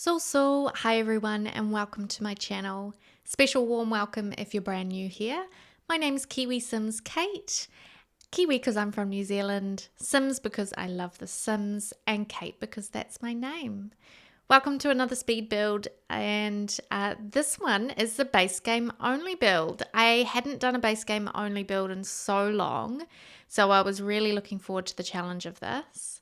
Hi everyone and welcome to my channel. Special warm welcome if you're brand new here. My name's KiwiSimsKate. Kiwi because I'm from New Zealand, Sims because I love the Sims, and Kate because that's my name. Welcome to another speed build, and this one is the base game only build. I hadn't done a base game only build in so long, so I was really looking forward to the challenge of this.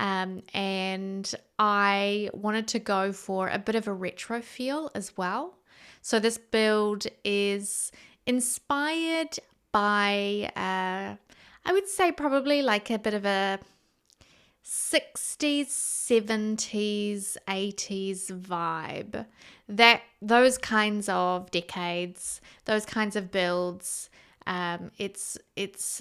And I wanted to go for a bit of a retro feel as well. So this build is inspired by, I would say probably like a bit of a 60s, 70s, 80s vibe. Those kinds of decades, those kinds of builds. It's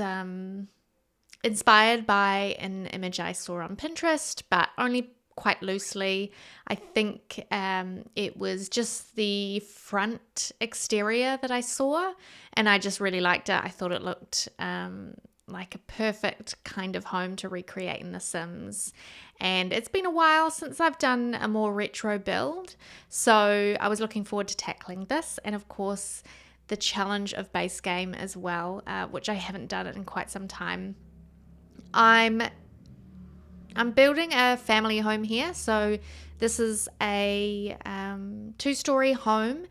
inspired by an image I saw on Pinterest, but only quite loosely. I think it was just the front exterior that I saw, and I just really liked it. I thought it looked like a perfect kind of home to recreate in The Sims. And it's been a while since I've done a more retro build, so I was looking forward to tackling this, and of course the challenge of base game as well, which I haven't done it in quite some time. I'm building a family home here, so this is a 2-story home,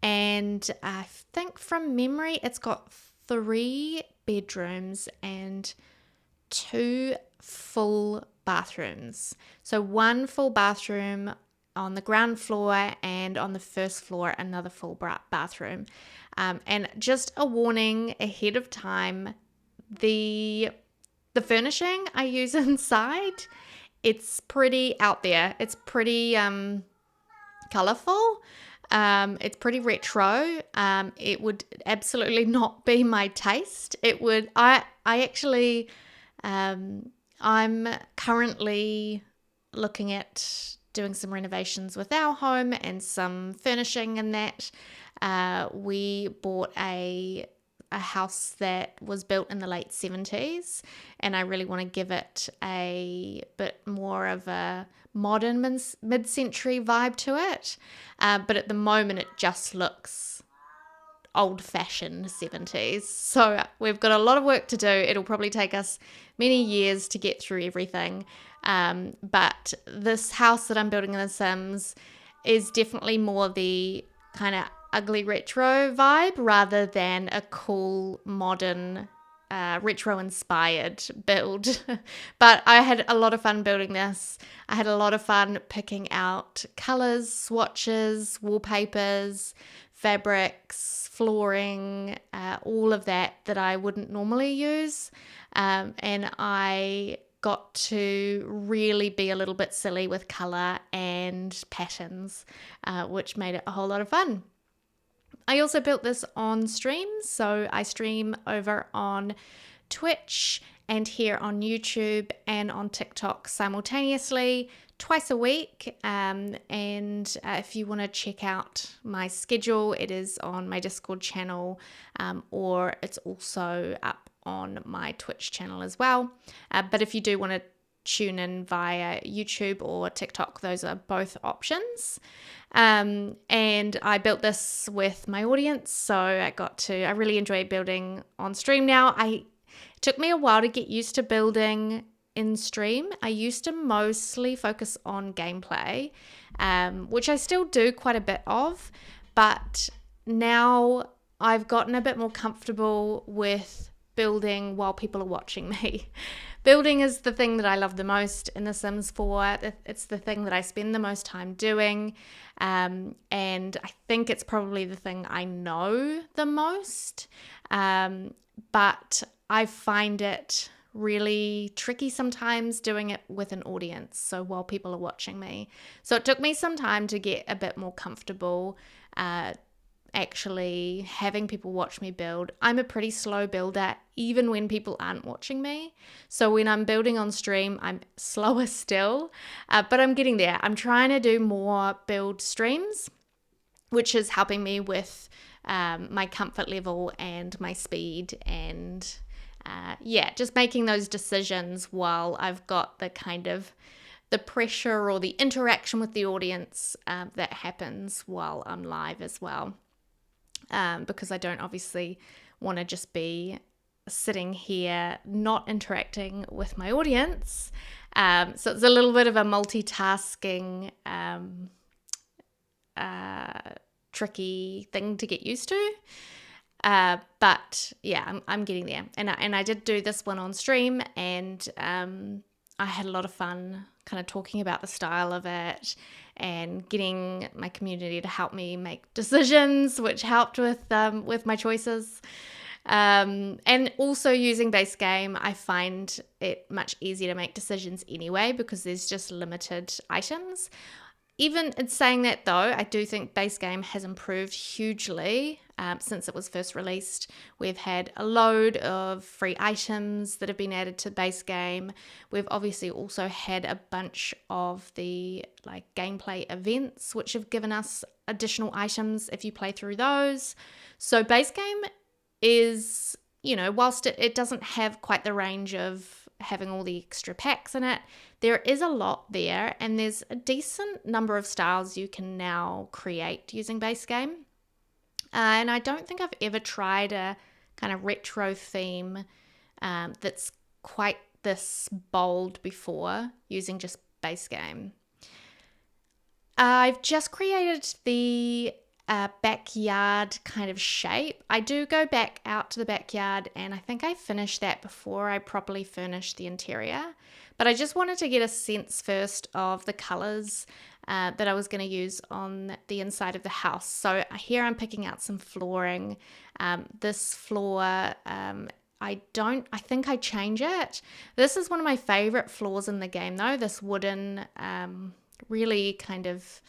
and I think from memory it's got 3 bedrooms and 2 full bathrooms. So 1 full bathroom on the ground floor, and on the first floor another full bathroom. And just a warning ahead of time, the furnishing I use inside, it's pretty out there. It's pretty colorful. It's pretty retro. It would absolutely not be my taste. It would. I actually. I'm currently looking at doing some renovations with our home and some furnishing and that. We bought a house that was built in the late 70s, and I really want to give it a bit more of a modern mid-century vibe to it, but at the moment it just looks old-fashioned 70s. So we've got a lot of work to do. It'll probably take us many years to get through everything, but this house that I'm building in The Sims is definitely more the kind of ugly retro vibe rather than a cool modern retro inspired build. But I had a lot of fun building this. I had a lot of fun picking out colors, swatches, wallpapers, fabrics, flooring, all of that I wouldn't normally use, and I got to really be a little bit silly with color and patterns, which made it a whole lot of fun. I also built this on stream, so I stream over on Twitch and here on YouTube and on TikTok simultaneously twice a week. And if you want to check out my schedule, it is on my Discord channel, or it's also up on my Twitch channel as well. But if you do want to tune in via YouTube or TikTok, those are both options. And I built this with my audience, so I really enjoy building on stream now. It took me a while to get used to building in stream. I used to mostly focus on gameplay, which I still do quite a bit of, but now I've gotten a bit more comfortable with building while people are watching me. Building is the thing that I love the most in The Sims 4. It's the thing that I spend the most time doing, and I think it's probably the thing I know the most, but I find it really tricky sometimes doing it with an audience, so while people are watching me. So it took me some time to get a bit more comfortable actually having people watch me build. I'm a pretty slow builder even when people aren't watching me. So when I'm building on stream, I'm slower still, but I'm getting there. I'm trying to do more build streams, which is helping me with my comfort level and my speed, and just making those decisions while I've got the the pressure or the interaction with the audience that happens while I'm live as well. Because I don't obviously want to just be sitting here not interacting with my audience. So it's a little bit of a multitasking tricky thing to get used to. But yeah, I'm getting there. And I did do this one on stream, and I had a lot of fun kind of talking about the style of it and getting my community to help me make decisions, which helped with my choices. And also using base game, I find it much easier to make decisions anyway because there's just limited items. Even in saying that though, I do think base game has improved hugely since it was first released. We've had a load of free items that have been added to base game. We've obviously also had a bunch of the gameplay events which have given us additional items if you play through those. So base game is, whilst it doesn't have quite the range of having all the extra packs in it, there is a lot there, and there's a decent number of styles you can now create using base game. And I don't think I've ever tried a kind of retro theme that's quite this bold before using just base game. I've just created the backyard kind of shape. I do go back out to the backyard, and I think I finished that before I properly furnished the interior. But I just wanted to get a sense first of the colors that I was going to use on the inside of the house. So here I'm picking out some flooring. This floor, I think I change it. This is one of my favorite floors in the game though, this wooden, really kind of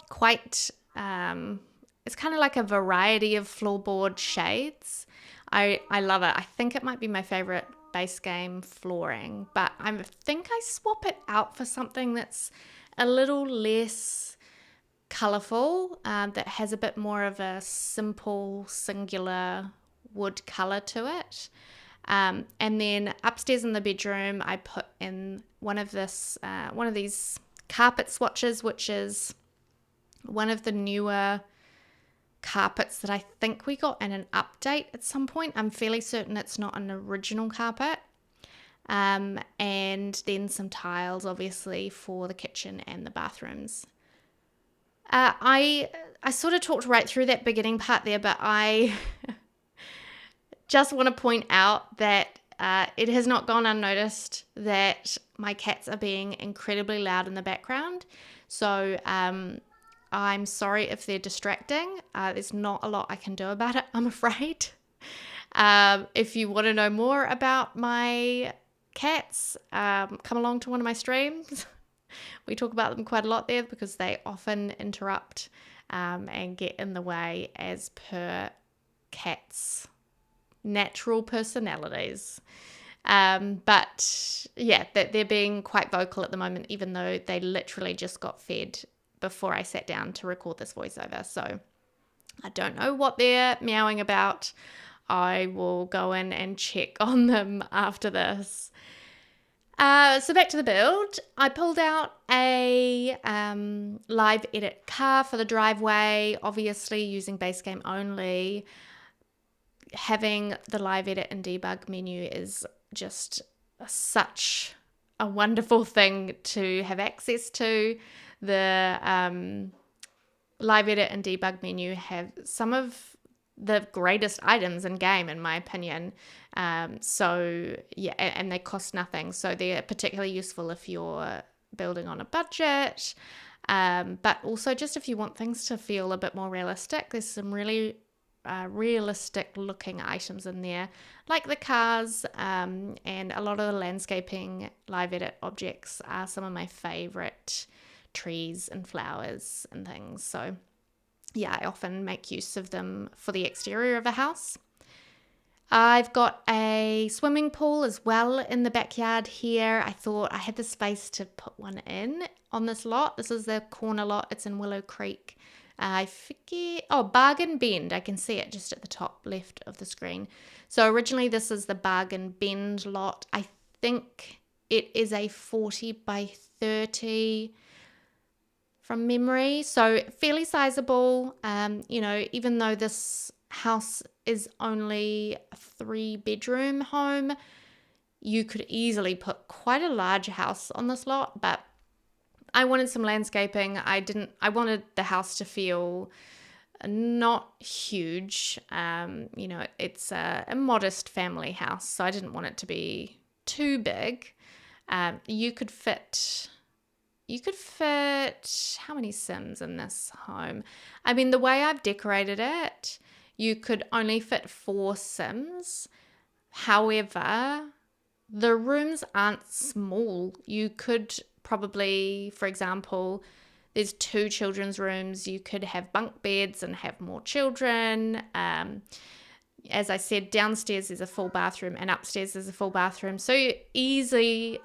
quite, it's kind of like a variety of floorboard shades. I love it. I think it might be my favorite base game flooring, but I think I swap it out for something that's a little less colorful, that has a bit more of a simple singular wood color to it. And then upstairs in the bedroom, I put in one of these carpet swatches, which is one of the newer carpets that I think we got in an update at some point. I'm fairly certain it's not an original carpet. And then some tiles, obviously, for the kitchen and the bathrooms. I sort of talked right through that beginning part there, but I just want to point out that it has not gone unnoticed that my cats are being incredibly loud in the background. So I'm sorry if they're distracting. There's not a lot I can do about it, I'm afraid. If you want to know more about my cats, come along to one of my streams. We talk about them quite a lot there because they often interrupt and get in the way as per cats' natural personalities. But yeah, they're being quite vocal at the moment, even though they literally just got fed before I sat down to record this voiceover. So I don't know what they're meowing about. I will go in and check on them after this. So back to the build. I pulled out a live edit car for the driveway, obviously using base game only. Having the live edit and debug menu is just such a wonderful thing to have access to. The live edit and debug menu have some of the greatest items in game, in my opinion. So yeah, and they cost nothing. So they're particularly useful if you're building on a budget, but also just if you want things to feel a bit more realistic. There's some really realistic looking items in there, like the cars, and a lot of the landscaping live edit objects are some of my favorite trees and flowers and things. So yeah, I often make use of them for the exterior of a house. I've got a swimming pool as well in the backyard here. I thought I had the space to put one in on this lot. This is the corner lot. It's in Willow Creek. I forget. Oh, Bargain Bend. I can see it just at the top left of the screen. So originally this is the Bargain Bend lot. I think It is a 40 by 30 from memory, so fairly sizable. Even though this house is only a 3-bedroom home, you could easily put quite a large house on this lot, but I wanted some landscaping. I wanted the house to feel not huge. It's a modest family house, so I didn't want it to be too big. You could fit how many Sims in this home? I mean, the way I've decorated it, you could only fit 4 Sims. However, the rooms aren't small. You could probably, for example, there's 2 children's rooms. You could have bunk beds and have more children. As I said, downstairs is a full bathroom and upstairs is a full bathroom. So easily,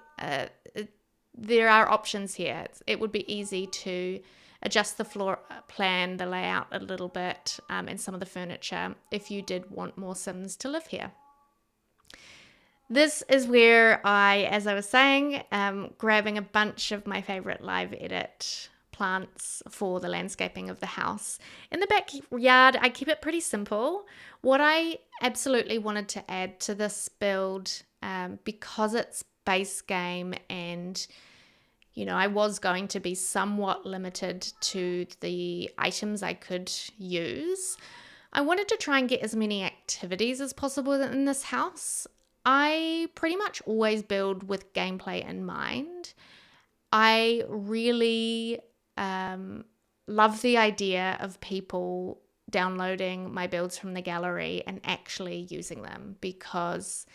there are options here. It would be easy to adjust the floor plan, the layout a little bit, and some of the furniture if you did want more Sims to live here. This is where as I was saying, grabbing a bunch of my favorite live edit plants for the landscaping of the house. In the backyard, I keep it pretty simple. What I absolutely wanted to add to this build, because it's base game and I was going to be somewhat limited to the items I could use, I wanted to try and get as many activities as possible in this house. I pretty much always build with gameplay in mind. I really love the idea of people downloading my builds from the gallery and actually using them, because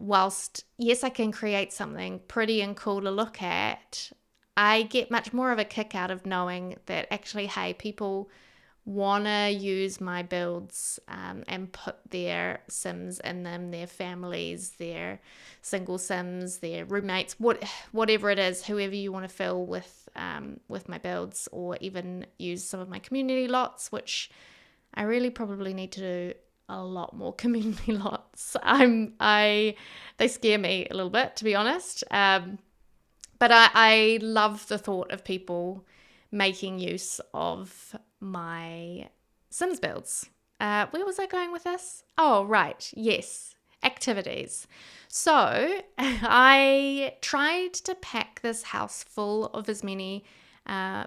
whilst, yes, I can create something pretty and cool to look at, I get much more of a kick out of knowing that actually, hey, people want to use my builds and put their Sims in them, their families, their single Sims, their roommates, whatever it is, whoever you want to fill with my builds, or even use some of my community lots, which I really probably need to do a lot more community lots. They scare me a little bit, to be honest. But I love the thought of people making use of my Sims builds. Where was I going with this? Oh, right. Yes. Activities. So I tried to pack this house full of as many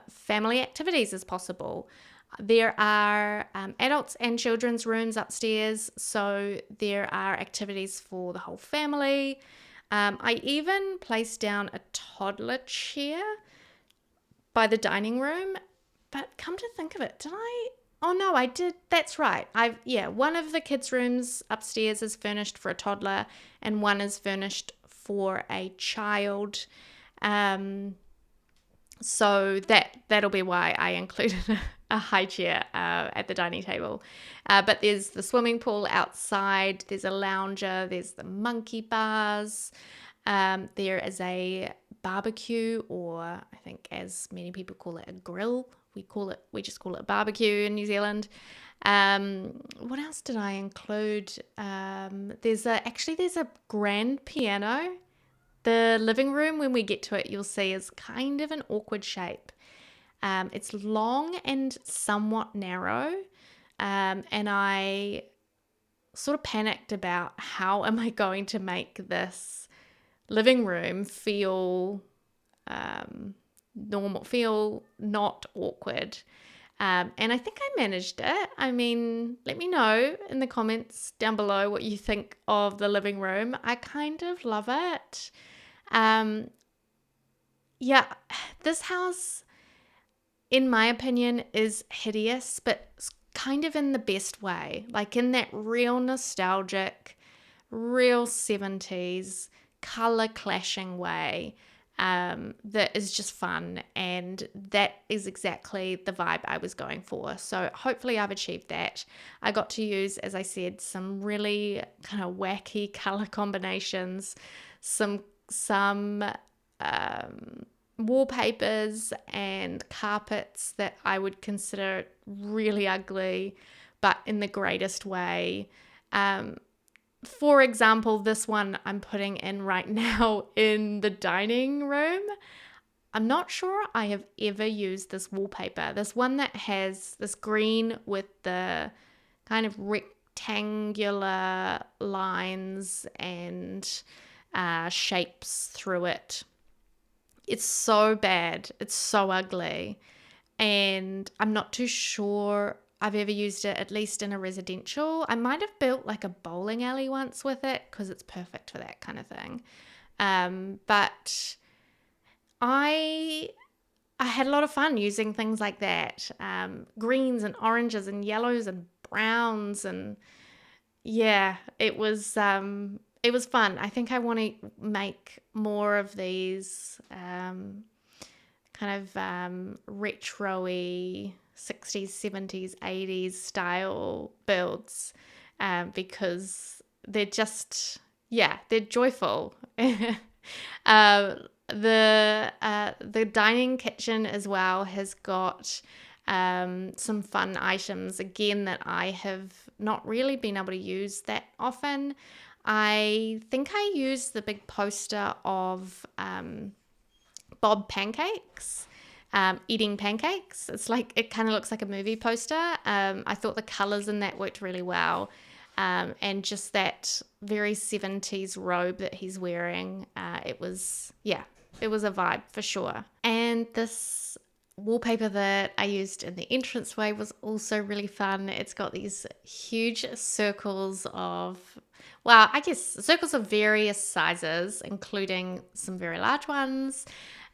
family activities as possible. There are adults and children's rooms upstairs, so there are activities for the whole family. I even placed down a toddler chair by the dining room, but come to think of it, did I? Oh no, I did. That's right. One of the kids' rooms upstairs is furnished for a toddler, and one is furnished for a child. So that'll be why I included a high chair at the dining table. But there's the swimming pool outside, there's a lounger, there's the monkey bars, there is a barbecue, or I think as many people call it, a grill. We just call it a barbecue in New Zealand. What else did I include? There's a grand piano. The living room, when we get to it, you'll see is kind of an awkward shape. It's long and somewhat narrow, and I sort of panicked about how am I going to make this living room feel normal, feel not awkward. And I think I managed it. I mean, let me know in the comments down below what you think of the living room. I kind of love it. This house, in my opinion, is hideous, but kind of in the best way, like in that real nostalgic, real 70s color clashing way, that is just fun, and that is exactly the vibe I was going for. So hopefully I've achieved that. I got to use, as I said, some really kind of wacky color combinations, some wallpapers and carpets that I would consider really ugly, but in the greatest way. for example, this one I'm putting in right now in the dining room. I'm not sure I have ever used this wallpaper. This one that has this green with the kind of rectangular lines and shapes through it. It's so bad. It's so ugly. And I'm not too sure I've ever used it, at least in a residential. I might have built like a bowling alley once with it because it's perfect for that kind of thing. But I had a lot of fun using things like that. Greens and oranges and yellows and browns, and yeah, it was fun. I think I want to make more of these kind of retro-y 60s, 70s, 80s style builds because they're just, yeah, they're joyful. The dining kitchen as well has got some fun items again that I have not really been able to use that often. I think I used the big poster of Bob pancakes, eating pancakes. It's like, it kind of looks like a movie poster. I thought the colors in that worked really well. And just that very 70s robe that he's wearing, it was a vibe for sure. And this wallpaper that I used in the entranceway was also really fun. It's got these huge circles of, well, I guess circles of various sizes, including some very large ones.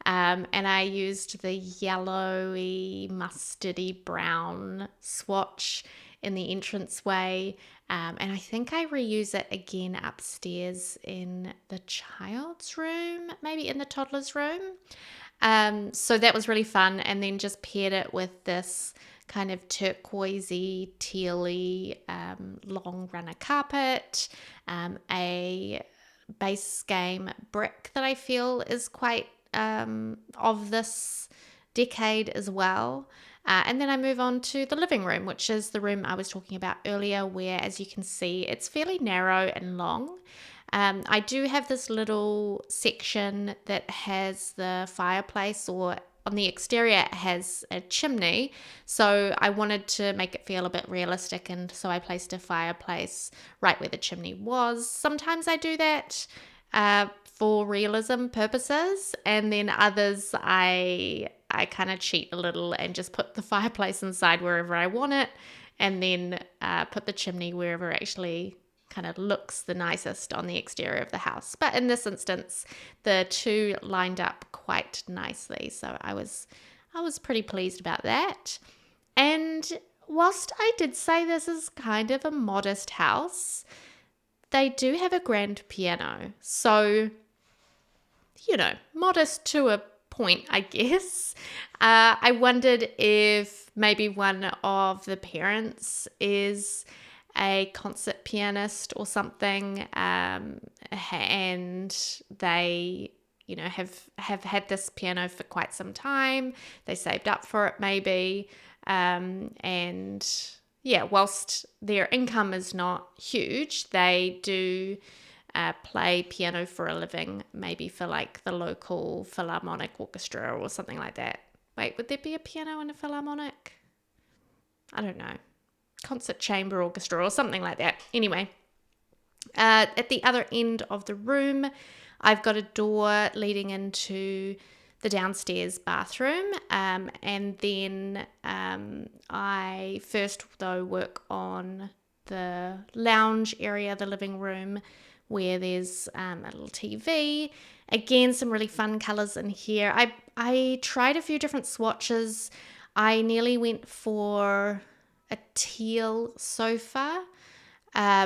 And I used the yellowy, mustardy brown swatch in the entranceway. And I think I reuse it again upstairs in the child's room, maybe in the toddler's room. So that was really fun. And then just paired it with this kind of turquoisey, tealy, long runner carpet, a base game brick that I feel is quite of this decade as well. And then I move on to the living room, which is the room I was talking about earlier, where, as you can see, it's fairly narrow and long. I do have this little section that has the fireplace, or on the exterior it has a chimney. So I wanted to make it feel a bit realistic, and so I placed a fireplace right where the chimney was. Sometimes I do that for realism purposes, and then others I kind of cheat a little and just put the fireplace inside wherever I want it, and then put the chimney wherever it actually kind of looks the nicest on the exterior of the house. But in this instance, the two lined up quite nicely, so I was pretty pleased about that. And whilst I did say this is kind of a modest house, they do have a grand piano. So, you know, modest to a point, I guess. I wondered if maybe one of the parents is a concert pianist or something, and they, you know, have had this piano for quite some time. They saved up for it maybe, and yeah, whilst their income is not huge, they do play piano for a living, maybe for like the local philharmonic orchestra or something like that. Wait, would there be a piano in a philharmonic? I don't know. Concert chamber orchestra or something like that. Anyway, at the other end of the room, I've got a door leading into the downstairs bathroom, and then I first, though, work on the lounge area, the living room, where there's a little TV. Again, some really fun colors in here. I tried a few different swatches. I nearly went for a teal sofa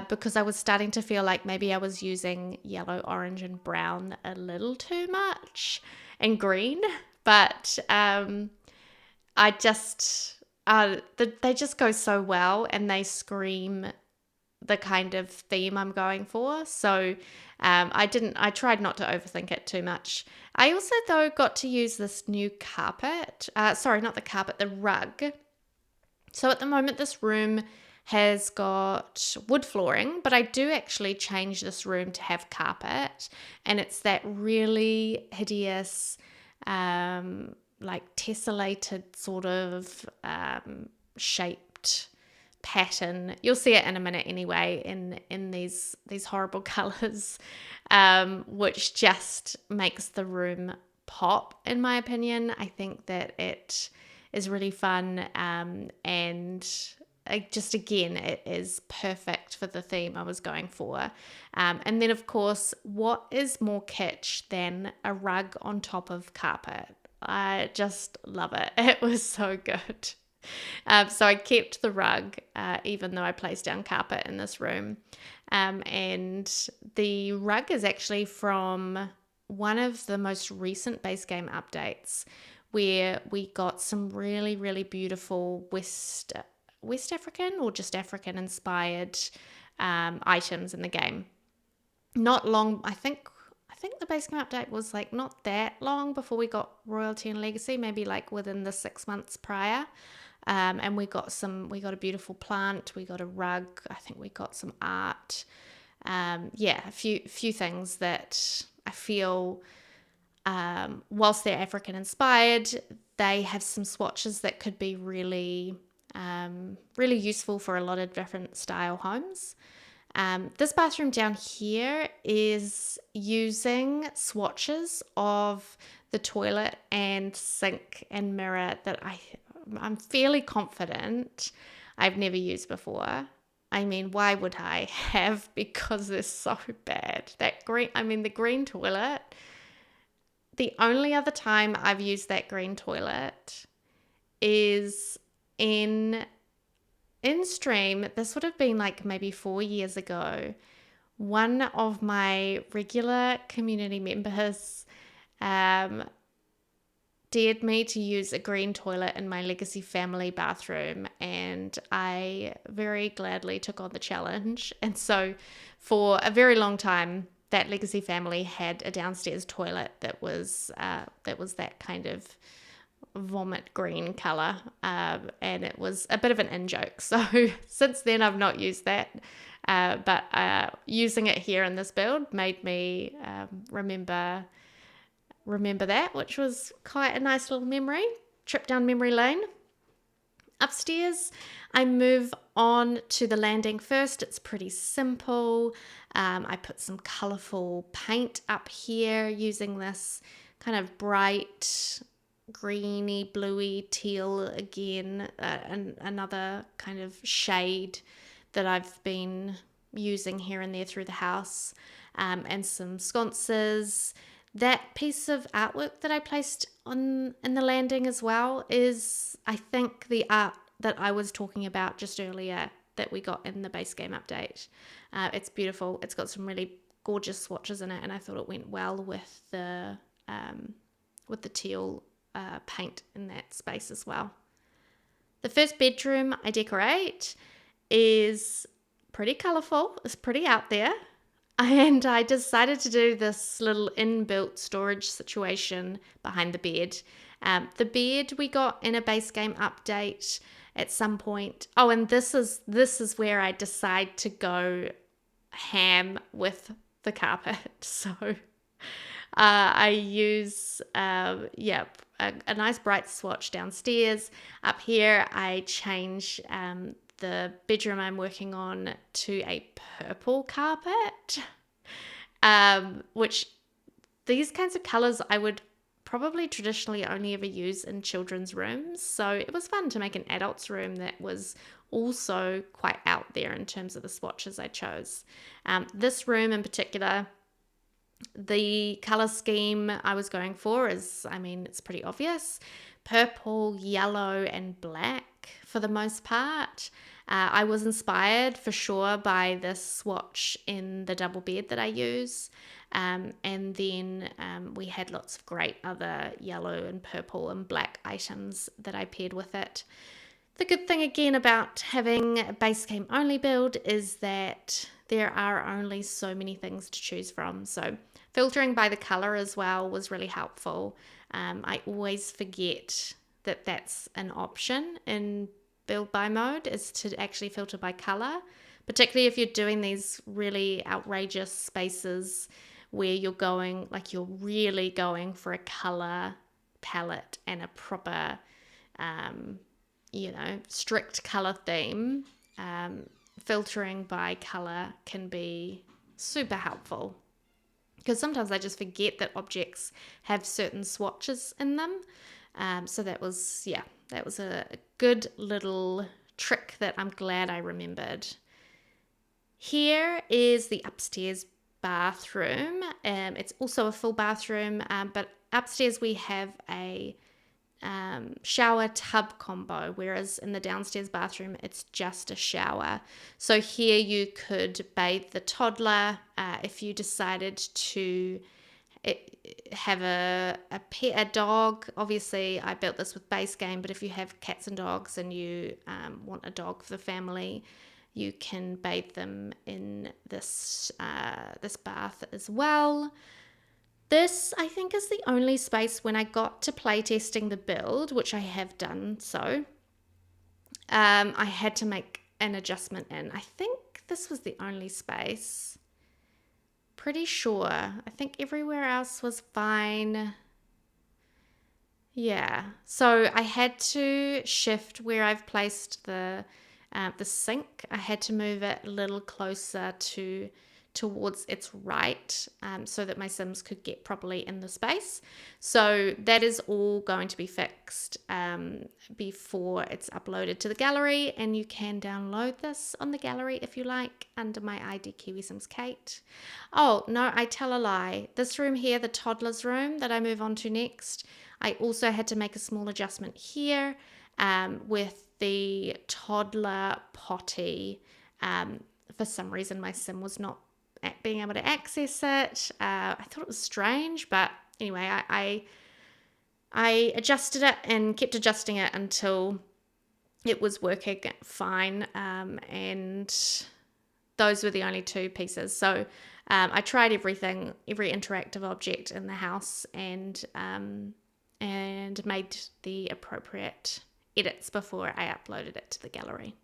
because I was starting to feel like maybe I was using yellow, orange, and brown a little too much, and green. But I just they just go so well, and they scream the kind of theme I'm going for. So I tried not to overthink it too much. I also, though, got to use this new carpet. Sorry, not the carpet, the rug. So at the moment, this room has got wood flooring, but I do actually change this room to have carpet, and it's that really hideous, like tessellated sort of shaped pattern. You'll see it in a minute anyway, in these horrible colors, which just makes the room pop, in my opinion. I think that it is really fun, and just again, it is perfect for the theme I was going for. And then, of course, what is more kitsch than a rug on top of carpet? I just love it. It was so good. So I kept the rug, even though I placed down carpet in this room. And the rug is actually from one of the most recent base game updates, where we got some really, really beautiful West African or just African inspired items in the game. Not long, I think the base game update was like not that long before we got Royalty and Legacy, maybe like within the 6 months prior. And we got a beautiful plant, we got a rug, I think we got some art. A few things that I feel, whilst they're African inspired, they have some swatches that could be really, really useful for a lot of different style homes. This bathroom down here is using swatches of the toilet and sink and mirror that I'm fairly confident I've never used before. I mean, why would I have? Because they're so bad. The green toilet, the only other time I've used that green toilet is in stream. This would have been like maybe 4 years ago. One of my regular community members dared me to use a green toilet in my Legacy family bathroom, and I very gladly took on the challenge. And so for a very long time, that Legacy family had a downstairs toilet that was that kind of vomit green color, and it was a bit of an in-joke. So since then I've not used that, but using it here in this build made me remember that, which was quite a nice little memory trip down memory lane. Upstairs, I move on to the landing first. It's pretty simple. I put some colorful paint up here using this kind of bright greeny, bluey, teal again, and another kind of shade that I've been using here and there through the house, and some sconces. That piece of artwork that I placed in the landing as well is, I think, the art that I was talking about just earlier that we got in the base game update. It's beautiful. It's got some really gorgeous swatches in it, and I thought it went well with the teal paint in that space as well. The first bedroom I decorate is pretty colourful. It's pretty out there. And I decided to do this little inbuilt storage situation behind the bed. The bed we got in a base game update at some point. Oh, and this is where I decide to go ham with the carpet. So I use a nice bright swatch downstairs. Up here I change the bedroom I'm working on to a purple carpet, which these kinds of colors I would probably traditionally only ever use in children's rooms. So it was fun to make an adult's room that was also quite out there in terms of the swatches I chose. This room in particular, the color scheme I was going for is, it's pretty obvious. Purple, yellow, and black for the most part. I was inspired for sure by this swatch in the double bed that I use. And then we had lots of great other yellow and purple and black items that I paired with it. The good thing again about having a base game only build is that there are only so many things to choose from. So filtering by the color as well was really helpful. I always forget that that's an option in build by mode is to actually filter by color, particularly if you're doing these really outrageous spaces where you're really going for a color palette and a proper, strict color theme. Filtering by color can be super helpful, because sometimes I just forget that objects have certain swatches in them. So that was a good little trick that I'm glad I remembered. Here is the upstairs bathroom. It's also a full bathroom, but upstairs we have a shower tub combo, whereas in the downstairs bathroom it's just a shower. So here you could bathe the toddler if you decided to have a dog. Obviously I built this with base game, but if you have cats and dogs and you want a dog for the family, you can bathe them in this bath as well. This, I think, is the only space when I got to playtesting the build, which I have done so, I had to make an adjustment in. I think this was the only space. Pretty sure. I think everywhere else was fine. Yeah. So I had to shift where I've placed the sink. I had to move it a little closer towards its right, so that my Sims could get properly in the space. So that is all going to be fixed before it's uploaded to the gallery, and you can download this on the gallery if you like under my ID KiwiSimsKate. Oh no, I tell a lie. This room here, the toddler's room that I move on to next, I also had to make a small adjustment here with the toddler potty. For some reason my Sim was not being able to access it. I thought it was strange, but anyway, I adjusted it and kept adjusting it until it was working fine, and those were the only two pieces. So I tried everything, every interactive object in the house, and made the appropriate edits before I uploaded it to the gallery.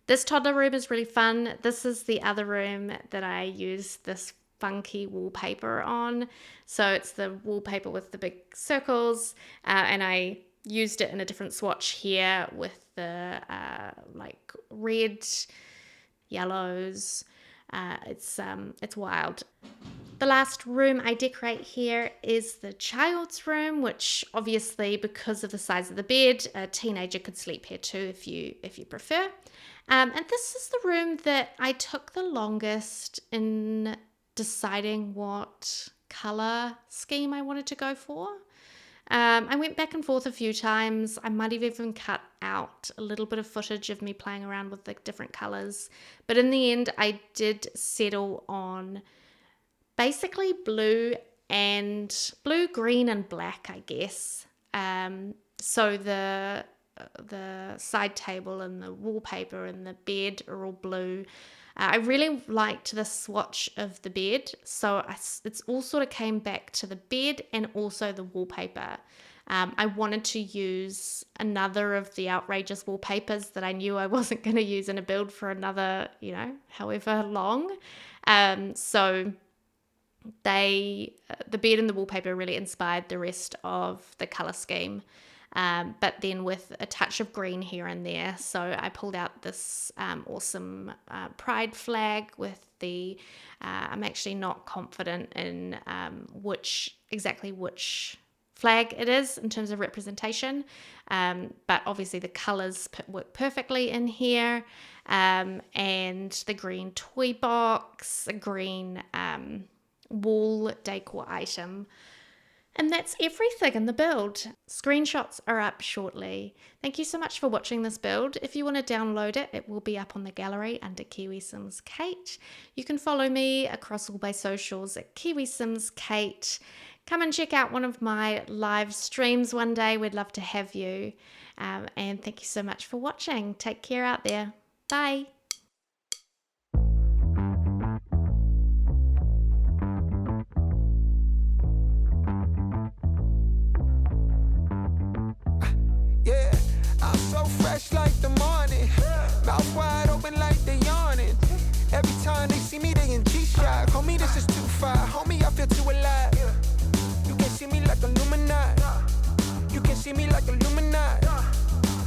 This toddler room is really fun. This is the other room that I use this funky wallpaper on. So it's the wallpaper with the big circles, and I used it in a different swatch here with the like red, yellows. It's wild. The last room I decorate here is the child's room, which obviously, because of the size of the bed, a teenager could sleep here too if you prefer. And this is the room that I took the longest in deciding what color scheme I wanted to go for. I went back and forth a few times. I might have even cut out a little bit of footage of me playing around with the different colors. But in the end, I did settle on basically blue, green, and black, I guess. So the side table and the wallpaper and the bed are all blue. I really liked the swatch of the bed, so it's all sort of came back to the bed and also the wallpaper. I wanted to use another of the outrageous wallpapers that I knew I wasn't going to use in a build for another, however long. So the bed and the wallpaper really inspired the rest of the color scheme. But then with a touch of green here and there. So I pulled out this awesome pride flag with the, I'm actually not confident in which flag it is in terms of representation. But obviously the colors work perfectly in here. And the green toy box, a green wall decor item. And that's everything in the build. Screenshots are up shortly. Thank you so much for watching this build. If you want to download it, it will be up on the gallery under KiwiSimsKate. You can follow me across all my socials at KiwiSimsKate. Come and check out one of my live streams one day. We'd love to have you. And thank you so much for watching. Take care out there. Bye. Yeah, I'm so fresh like the shock. Homie, this is too far. Homie, I feel too alive. You can see me like Illuminati. You can see me like Illuminati.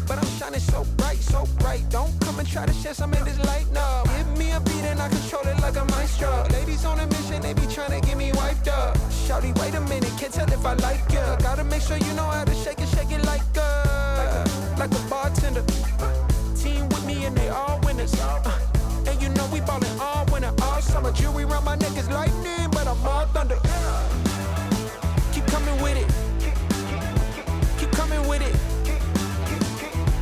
But I'm shining so bright, so bright. Don't come and try to share some of this light, no. Give me a beat and I control it like a maestro. Ladies on a mission, they be trying to get me wiped up. Shawty, wait a minute, can't tell if I like ya. Gotta make sure you know how to shake it like a bartender. Team with me and they all winners. And you know we ballin' all winter, all summer. Jewelry around my neck is lightning, but I'm all thunder. Keep coming with it. Keep coming with it.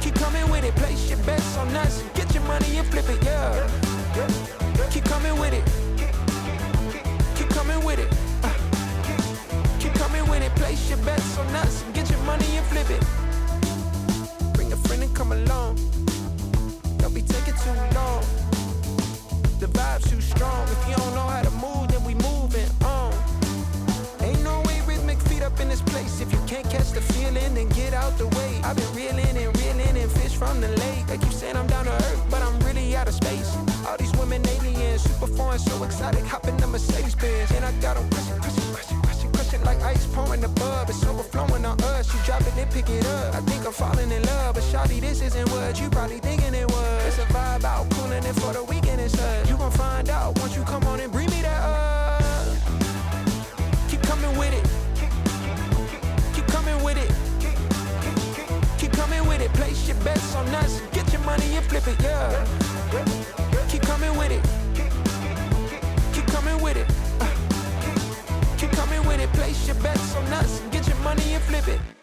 Keep coming with it. Place your bets on us. Get your money and flip it, yeah. Keep coming with it. Keep coming with it. Keep coming with it. Place your bets on us. Get your money and flip it. Bring a friend and come along. Don't be taking too long. The vibe's too strong. If you don't know how to move, then we moving on. Ain't no way rhythmic feet up in this place. If you can't catch the feeling, then get out the way. I've been reeling and fish from the lake. They keep saying I'm down to earth, but I'm really out of space. All these women aliens, super foreign, so exotic. Hop in the Mercedes Benz, and I got them crushing like ice pouring the bub. It's overflowing on us. You drop it, then pick it up. I think I'm falling in love, but shawty, this isn't what you probably thinking it was. It's a vibe out, cooling it for the weekend. It's us. You gon' find out once you come on and bring me that up. Keep coming with it. Keep coming with it. Keep coming with it. Place your bets on us. Get your money and flip it, yeah. Keep coming with it. Keep coming with it. Keep coming with it. Place your bets on us. Get your money and flip it.